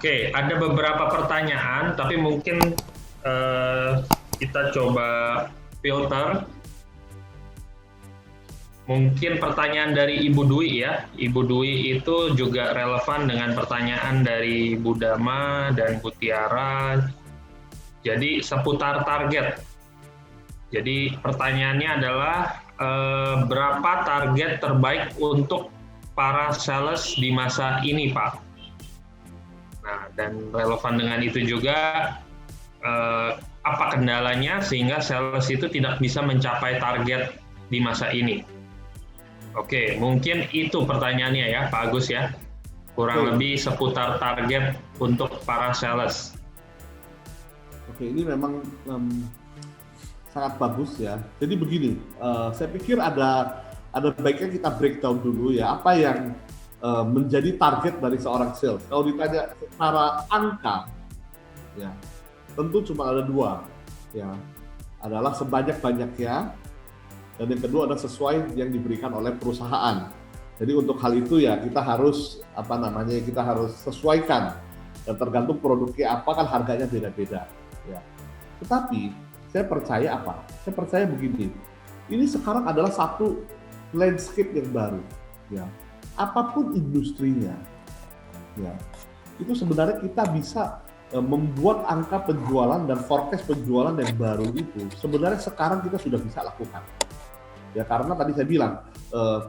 Oke, ada beberapa pertanyaan, tapi mungkin eh, kita coba filter. Mungkin pertanyaan dari Ibu Dwi ya. Ibu Dwi itu juga relevan dengan pertanyaan dari Bu Dama dan Bu Tiara. Jadi seputar target. Jadi pertanyaannya adalah berapa target terbaik untuk para sales di masa ini, Pak? Nah, dan relevan dengan itu juga apa kendalanya sehingga sales itu tidak bisa mencapai target di masa ini? Oke, mungkin itu pertanyaannya ya, Pak Agus ya. Kurang lebih seputar target untuk para sales. Oke, ini memang sangat bagus ya. Jadi begini, saya pikir ada baiknya kita breakdown dulu ya, apa yang menjadi target dari seorang sales. Kalau ditanya secara angka, ya tentu cuma ada dua, ya adalah sebanyak-banyaknya, dan yang kedua adalah sesuai yang diberikan oleh perusahaan. Jadi untuk hal itu ya kita harus kita harus sesuaikan, dan tergantung produknya apa kan harganya beda-beda. Ya. Tetapi saya percaya begini, ini sekarang adalah satu landscape yang baru. Ya. Apapun industrinya, ya itu sebenarnya kita bisa membuat angka penjualan dan forecast penjualan yang baru itu sebenarnya sekarang kita sudah bisa lakukan. Ya karena tadi saya bilang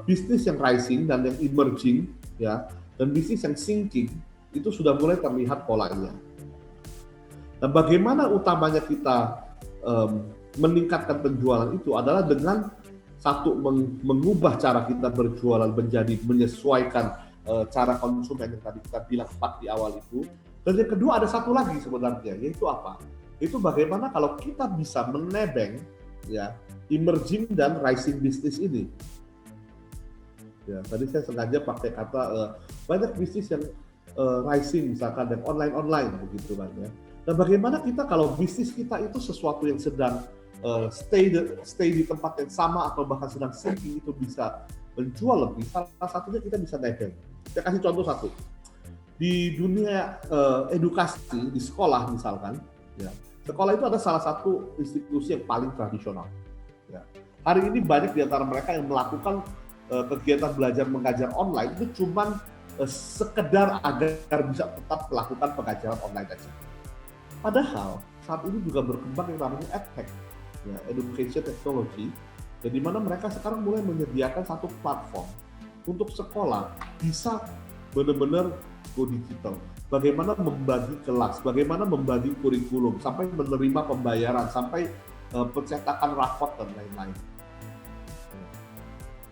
bisnis yang rising dan yang emerging ya dan bisnis yang sinking itu sudah mulai terlihat polanya. Nah, bagaimana utamanya kita meningkatkan penjualan itu adalah dengan satu mengubah cara kita berjualan menjadi menyesuaikan cara konsumen yang tadi kita bilang di awal itu. Dan yang kedua ada satu lagi sebenarnya, yaitu apa? Itu bagaimana kalau kita bisa menebeng ya emerging dan rising business ini. Ya, tadi saya sengaja pakai kata banyak bisnis yang rising, misalkan yang online begitu kan ya. Nah, bagaimana kita kalau bisnis kita itu sesuatu yang sedang stay di tempat yang sama atau bahkan sedang sinking itu bisa menjual lebih. Salah satunya kita bisa nebeng. Saya kasih contoh satu. Di dunia edukasi di sekolah misalkan, ya, sekolah itu ada salah satu institusi yang paling tradisional. Ya. Hari ini banyak di antara mereka yang melakukan kegiatan belajar mengajar online itu cuman sekedar agar bisa tetap melakukan pengajaran online saja. Padahal saat ini juga berkembang yang namanya edtech, ya, education technology, di mana mereka sekarang mulai menyediakan satu platform untuk sekolah bisa benar-benar go digital. Bagaimana membagi kelas, bagaimana membagi kurikulum, sampai menerima pembayaran, sampai pencetakan raport dan lain-lain.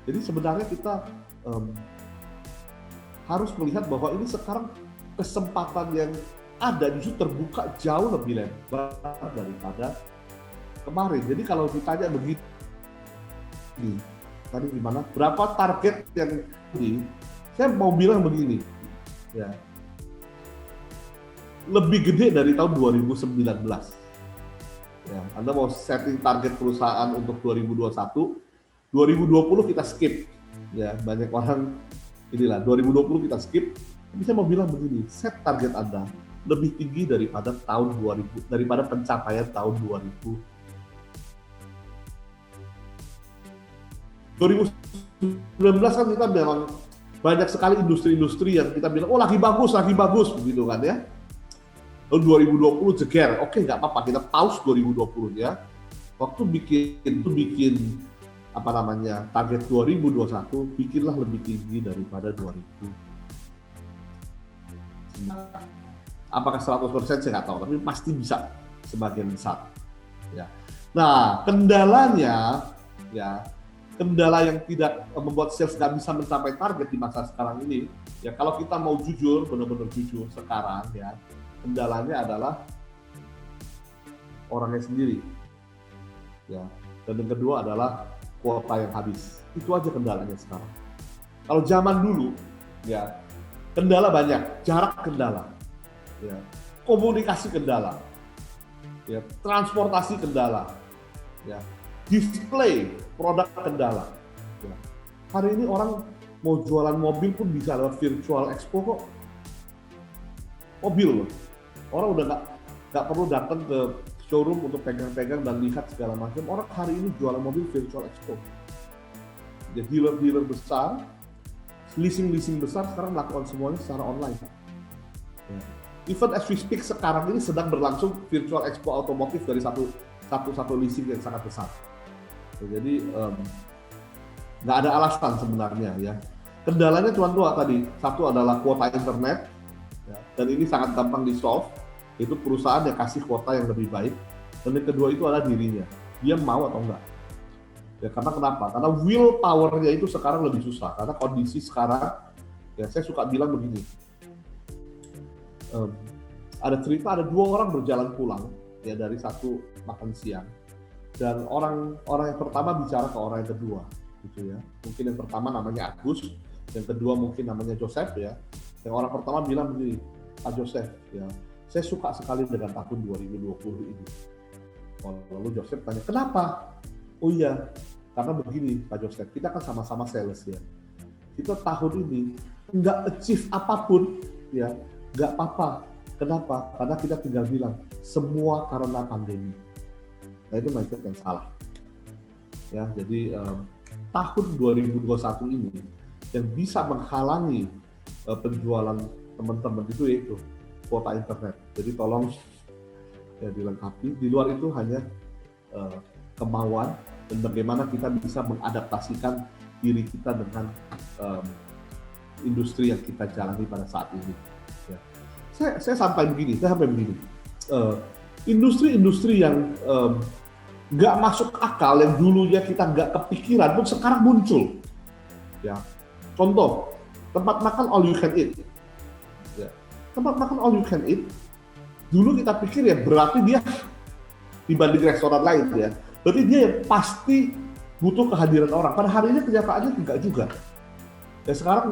Jadi sebenarnya kita harus melihat bahwa ini sekarang kesempatan yang ada justru terbuka jauh lebih lebar daripada kemarin. Jadi kalau ditanya begitu, tadi gimana? Berapa target yang ini? Saya mau bilang begini, ya, lebih gede dari tahun 2019. Ya, Anda mau setting target perusahaan untuk 2021, 2020 kita skip. Ya, banyak orang inilah 2020 kita skip. Tapi saya mau bilang begini, set target Anda lebih tinggi daripada tahun 2000, daripada pencapaian tahun 2019 kan kita memang banyak sekali industri-industri yang kita bilang, oh lagi bagus begitu kan ya. Lalu 2020 jeger, oke nggak apa-apa, kita pause 2020 ya. Waktu bikin target 2021, bikinlah lebih tinggi daripada 2000. Apakah 100% saya nggak tahu, tapi pasti bisa sebagian besar. Ya. Nah, kendalanya, ya, kendala yang tidak membuat sales nggak bisa mencapai target di masa sekarang ini, ya kalau kita mau jujur, benar-benar jujur sekarang, ya, kendalanya adalah orangnya sendiri, ya, dan yang kedua adalah kuota yang habis. Itu aja kendalanya sekarang. Kalau zaman dulu, ya, kendala banyak, jarak kendala. Ya, komunikasi kendala, ya, transportasi kendala, ya, display produk kendala. Ya. Hari ini orang mau jualan mobil pun bisa lewat virtual expo kok. mobil loh. Orang udah nggak perlu datang ke showroom untuk pegang-pegang dan lihat segala macam. Orang hari ini jualan mobil virtual expo. Jadi dealer-dealer besar, leasing besar sekarang melakukan semuanya secara online. Ya. Even as we speak sekarang ini sedang berlangsung virtual expo otomotif dari satu leasing yang sangat besar. Ya, jadi nggak ada alasan sebenarnya ya. Kendalanya cuma dua tadi. Satu adalah kuota internet, ya, dan ini sangat gampang di solve. Itu perusahaan yang kasih kuota yang lebih baik. Dan yang kedua itu adalah dirinya. Dia mau atau enggak. Ya, karena kenapa? Karena willpower-nya itu sekarang lebih susah. Karena kondisi sekarang, ya saya suka bilang begini. Ada cerita, ada 2 orang berjalan pulang ya dari satu makan siang. Dan orang yang pertama bicara ke orang yang kedua. Gitu ya. Mungkin yang pertama namanya Agus, yang kedua mungkin namanya Joseph ya. Yang orang pertama bilang begini, Pak Joseph ya, saya suka sekali dengan tahun 2020 ini. Lalu Joseph tanya, kenapa? Oh iya, karena begini Pak Joseph, kita kan sama-sama sales ya. Kita tahun ini nggak achieve apapun ya, nggak apa-apa. Kenapa? Karena kita tinggal bilang, semua karena pandemi. Nah itu mindset yang salah. Ya, jadi tahun 2021 ini yang bisa menghalangi penjualan teman-teman itu yaitu kuota internet. Jadi tolong ya dilengkapi. Di luar itu hanya kemauan dan bagaimana kita bisa mengadaptasikan diri kita dengan industri yang kita jalani pada saat ini. Ya. Saya sampai begini. Industri-industri yang nggak masuk akal, yang dulunya kita nggak kepikiran pun sekarang muncul. Ya, contoh tempat makan all you can eat. Ya. Tempat makan all you can eat, dulu kita pikir ya berarti dia dibanding restoran lain ya, berarti dia pasti butuh kehadiran orang. Pada hari ini kenyataannya tidak juga. Dan sekarang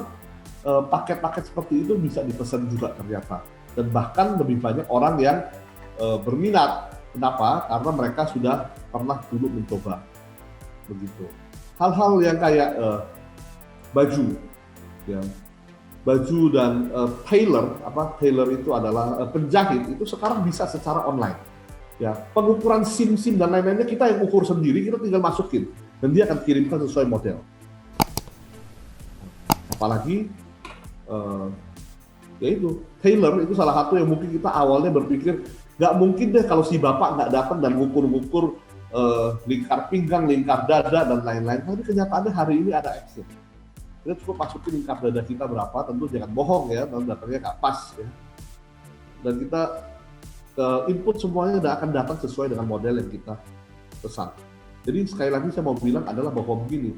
paket-paket seperti itu bisa dipesan juga ternyata. Dan bahkan lebih banyak orang yang berminat. Kenapa? Karena mereka sudah pernah dulu mencoba. Begitu. Hal-hal yang kayak baju, ya, baju dan tailor itu adalah penjahit itu sekarang bisa secara online. Ya, pengukuran SIM dan lain-lainnya kita yang ukur sendiri, kita tinggal masukin dan dia akan kirimkan sesuai model. Apalagi yaitu tailor itu salah satu yang mungkin kita awalnya berpikir nggak mungkin deh kalau si bapak nggak datang dan ngukur-ngukur lingkar pinggang, lingkar dada dan lain-lain. Tapi kenyataannya hari ini ada action. Kita cukup masukin lingkar dada kita berapa, tentu jangan bohong ya, dan datanya nggak pas ya. Dan kita input semuanya akan datang sesuai dengan model yang kita pesan. Jadi sekali lagi saya mau bilang adalah bahwa begini,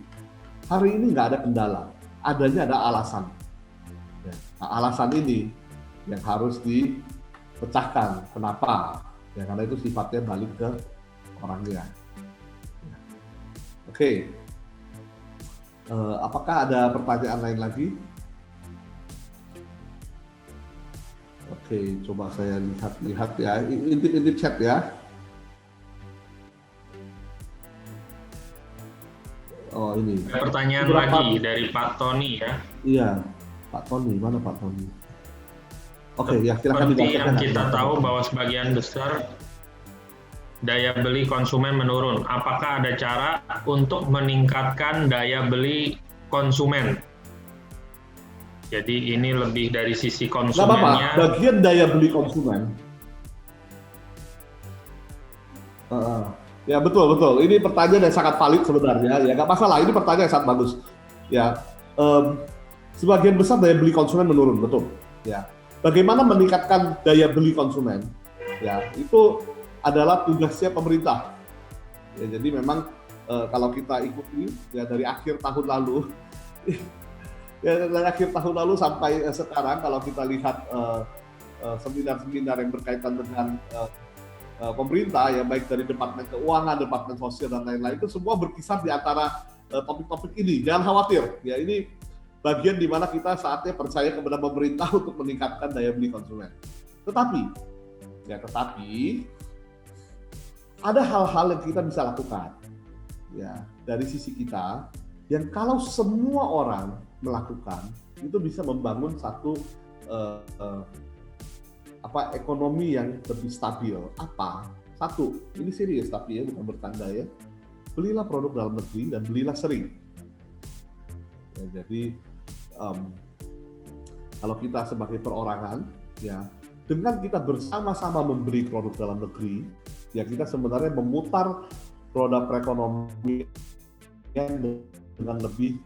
hari ini nggak ada kendala, adanya ada alasan. Ya, nah, alasan ini yang harus dipecahkan. Kenapa? Ya karena itu sifatnya balik ke orangnya. Ya. Oke. Apakah ada pertanyaan lain lagi? Oke, coba saya lihat ya. Intip chat ya. Oh ini. Pertanyaan lagi dari Pak Tony ya. Iya, Pak Tony. Mana Pak Tony? Oke, ya silakan dibacakan. Seperti yang kita tahu bahwa sebagian besar daya beli konsumen menurun. Apakah ada cara untuk meningkatkan daya beli konsumen? Jadi ini lebih dari sisi konsumennya. Nggak apa-apa, bagian daya beli konsumen. Ya betul. Ini pertanyaan yang sangat valid sebenarnya. Ya nggak masalah. Ini pertanyaan yang sangat bagus. Ya, sebagian besar daya beli konsumen menurun, betul. Ya, bagaimana meningkatkan daya beli konsumen? Ya, itu adalah tugasnya pemerintah. Ya, jadi memang kalau kita ikuti ya dari akhir tahun lalu, ya dari akhir tahun lalu sampai sekarang kalau kita lihat seminar-seminar yang berkaitan dengan pemerintah ya baik dari Departemen Keuangan, Departemen Sosial dan lain-lain itu semua berkisar di antara topik-topik ini. Jangan khawatir, ya ini bagian di mana kita saatnya percaya kepada pemerintah untuk meningkatkan daya beli konsumen. Tetapi ada hal-hal yang kita bisa lakukan ya dari sisi kita yang kalau semua orang melakukan itu bisa membangun satu ekonomi yang lebih stabil. Apa? Satu, ini serius tapi ya, bukan bercanda ya. Belilah produk dalam negeri dan belilah sering. Ya, jadi kalau kita sebagai perorangan, ya dengan kita bersama-sama membeli produk dalam negeri, ya kita sebenarnya memutar roda perekonomian dengan lebih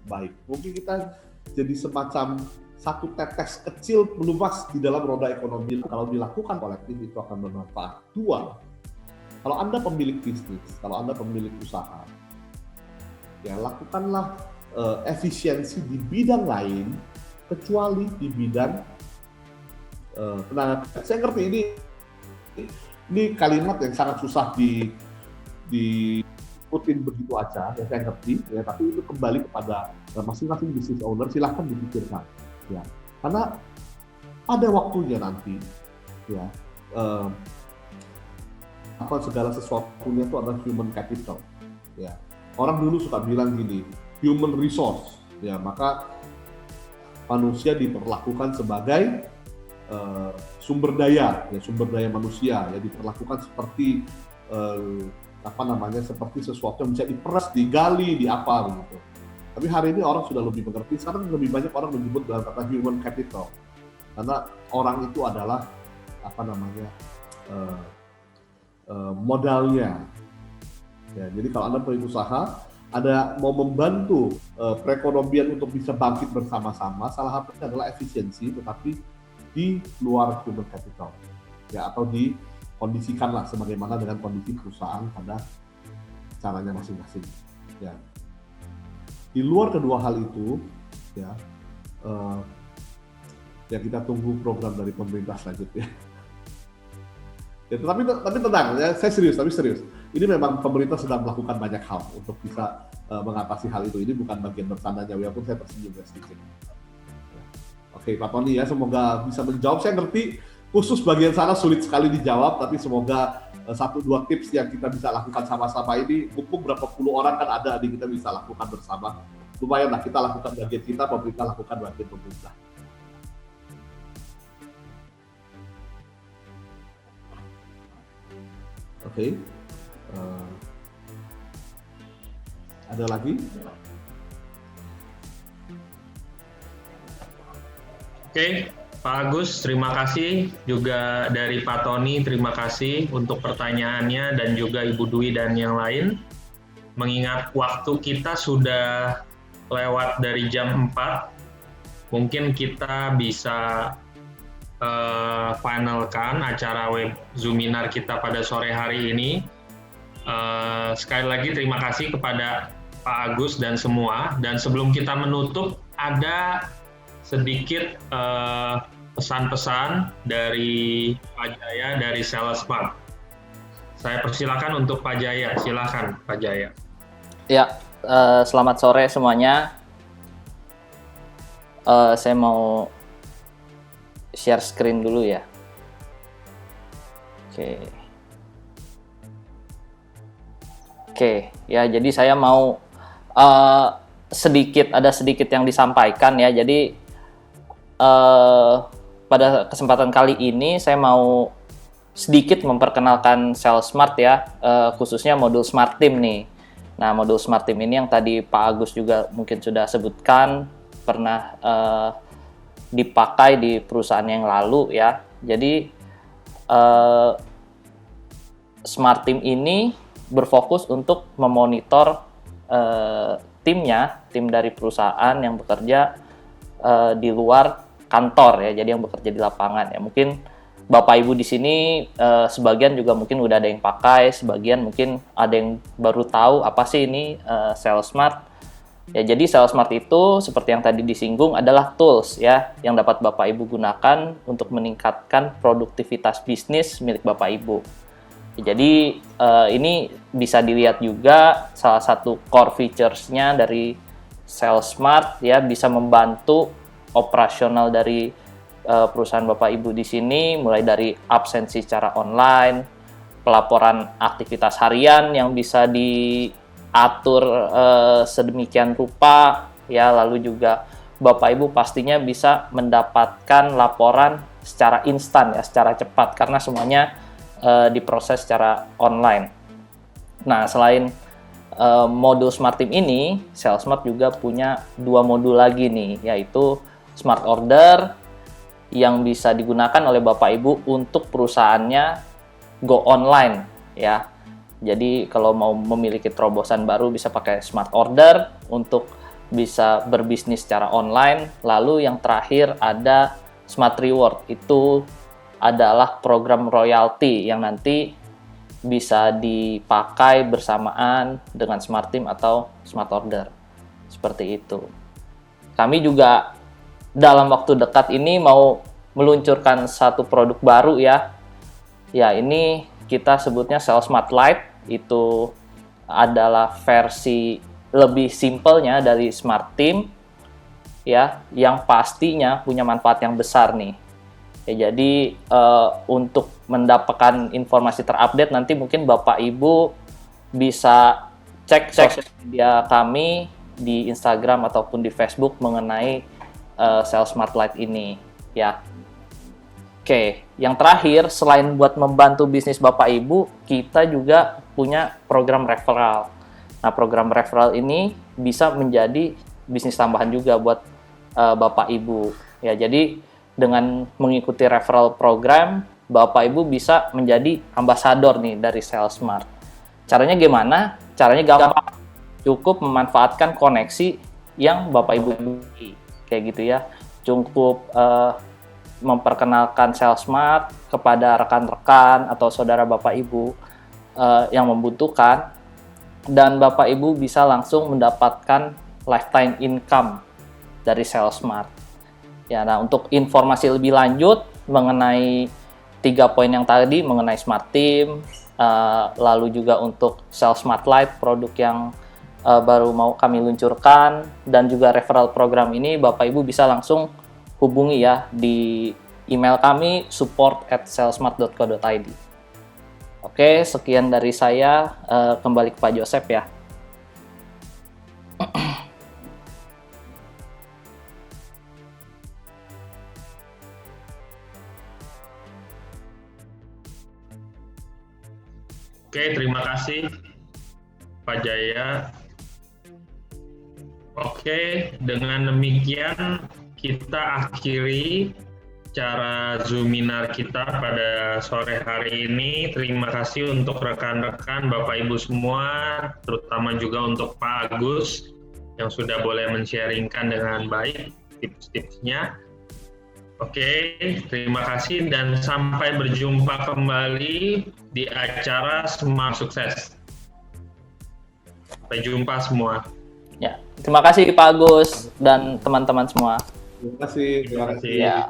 baik. Mungkin kita jadi semacam satu tetes kecil pelumas di dalam roda ekonomi. Kalau dilakukan kolektif itu akan bermanfaat. Dua, kalau Anda pemilik bisnis, kalau Anda pemilik usaha, ya lakukanlah efisiensi di bidang lain, kecuali di bidang tenaga kerja. Saya ngerti ini kalimat yang sangat susah diikutin begitu aja, ya saya ngerti, ya, tapi itu kembali kepada masing-masing business owner, silahkan dipikirkan. Ya, karena pada waktunya nanti, ya, segala sesuatunya itu adalah human capital. Ya, orang dulu suka bilang gini, human resource. Ya, maka manusia diperlakukan sebagai sumber daya manusia. Ya, diperlakukan seperti seperti sesuatu yang bisa diperas, digali, diapa gitu. Tapi hari ini orang sudah lebih mengerti, sekarang lebih banyak orang menyebut dalam kata human capital. Karena orang itu adalah modalnya. Ya, jadi kalau Anda punya usaha, Anda mau membantu perekonomian untuk bisa bangkit bersama-sama, salah satunya adalah efisiensi, tetapi di luar human capital. Ya, atau dikondisikanlah sebagaimana dengan kondisi perusahaan pada caranya masing-masing. Ya. Di luar kedua hal itu, ya kita tunggu program dari pemerintah selanjutnya. Ya, tapi tenang, ya, saya serius. Ini memang pemerintah sedang melakukan banyak hal untuk bisa mengatasi hal itu. Ini bukan bagian bercandanya, walaupun saya tersenyum sedikit. Ya. Oke, Pak Tony ya, semoga bisa menjawab. Saya ngerti khusus bagian sana sulit sekali dijawab, tapi semoga 1-2 tips yang kita bisa lakukan sama-sama ini, mumpung berapa puluh orang kan ada, kita bisa lakukan bersama. Lumayanlah kita lakukan bagian kita, pemerintah lakukan bagian pemerintah. Oke. Ada lagi? Oke, Pak Agus, terima kasih. Juga dari Pak Tony, terima kasih untuk pertanyaannya, dan juga Ibu Dwi dan yang lain. Mengingat waktu kita sudah lewat dari jam 4, mungkin kita bisa finalkan acara web Zoominar kita pada sore hari ini. Sekali lagi terima kasih kepada Pak Agus dan semua. Dan sebelum kita menutup, ada sedikit pesan-pesan dari Pak Jaya dari SalesSmart. Saya persilakan untuk Pak Jaya. Silakan Pak Jaya. Ya, selamat sore semuanya. Saya mau share screen dulu ya. Oke, ya jadi saya mau ada sedikit yang disampaikan ya. Jadi pada kesempatan kali ini saya mau sedikit memperkenalkan SalesSmart ya, khususnya modul Smart Team nih. Nah, modul Smart Team ini yang tadi Pak Agus juga mungkin sudah sebutkan, pernah dipakai di perusahaan yang lalu ya. Jadi Smart Team ini berfokus untuk memonitor tim dari perusahaan yang bekerja di luar kantor ya, jadi yang bekerja di lapangan ya. Mungkin Bapak Ibu di sini sebagian juga mungkin udah ada yang pakai, sebagian mungkin ada yang baru tahu apa sih ini SalesSmart. Ya, jadi SalesSmart itu seperti yang tadi disinggung adalah tools ya yang dapat Bapak Ibu gunakan untuk meningkatkan produktivitas bisnis milik Bapak Ibu. Ya, jadi ini bisa dilihat juga salah satu core features-nya dari SalesSmart ya, bisa membantu operasional dari perusahaan Bapak Ibu di sini, mulai dari absensi secara online, pelaporan aktivitas harian yang bisa diatur sedemikian rupa ya, lalu juga Bapak Ibu pastinya bisa mendapatkan laporan secara instan ya, secara cepat karena semuanya diproses secara online. Nah, selain modul Smart Team ini, SalesSmart juga punya 2 modul lagi nih, yaitu Smart Order yang bisa digunakan oleh Bapak Ibu untuk perusahaannya go online ya. Jadi kalau mau memiliki terobosan baru bisa pakai Smart Order untuk bisa berbisnis secara online. Lalu yang terakhir ada Smart Reward, itu adalah program royalty yang nanti bisa dipakai bersamaan dengan Smart Team atau Smart Order. Seperti itu. Kami juga dalam waktu dekat ini mau meluncurkan satu produk baru ya. Ya, ini kita sebutnya SalesSmart Lite. Itu adalah versi lebih simpelnya dari Smart Team ya, yang pastinya punya manfaat yang besar nih. Ya, jadi untuk mendapatkan informasi terupdate nanti mungkin Bapak Ibu bisa cek sosial media kami di Instagram ataupun di Facebook mengenai SalesSmart Lite ini ya. Oke, yang terakhir selain buat membantu bisnis Bapak Ibu, kita juga punya program referral. Nah, program referral ini bisa menjadi bisnis tambahan juga buat Bapak Ibu ya. Jadi dengan mengikuti referral program, Bapak Ibu bisa menjadi ambasador nih dari SalesSmart. Caranya gimana? Caranya gampang. Cukup memanfaatkan koneksi yang Bapak Ibu miliki. Kayak gitu ya. Cukup memperkenalkan SalesSmart kepada rekan-rekan atau saudara Bapak Ibu yang membutuhkan, dan Bapak Ibu bisa langsung mendapatkan lifetime income dari SalesSmart. Ya, nah untuk informasi lebih lanjut mengenai 3 poin yang tadi, mengenai Smart Team, lalu juga untuk SalesSmart Lite, produk yang baru mau kami luncurkan, dan juga referral program ini, Bapak Ibu bisa langsung hubungi ya di email kami support@salesmart.co.id. Oke, sekian dari saya. Kembali ke Pak Joseph ya. Oke, terima kasih Pak Jaya. Oke, dengan demikian kita akhiri cara Zoominar kita pada sore hari ini. Terima kasih untuk rekan-rekan Bapak Ibu semua, terutama juga untuk Pak Agus yang sudah boleh men-sharingkan dengan baik tips-tipsnya. Oke, terima kasih dan sampai berjumpa kembali di acara Smart Sukses. Sampai jumpa semua. Ya, terima kasih Pak Agus dan teman-teman semua. Terima kasih. Terima kasih. Ya.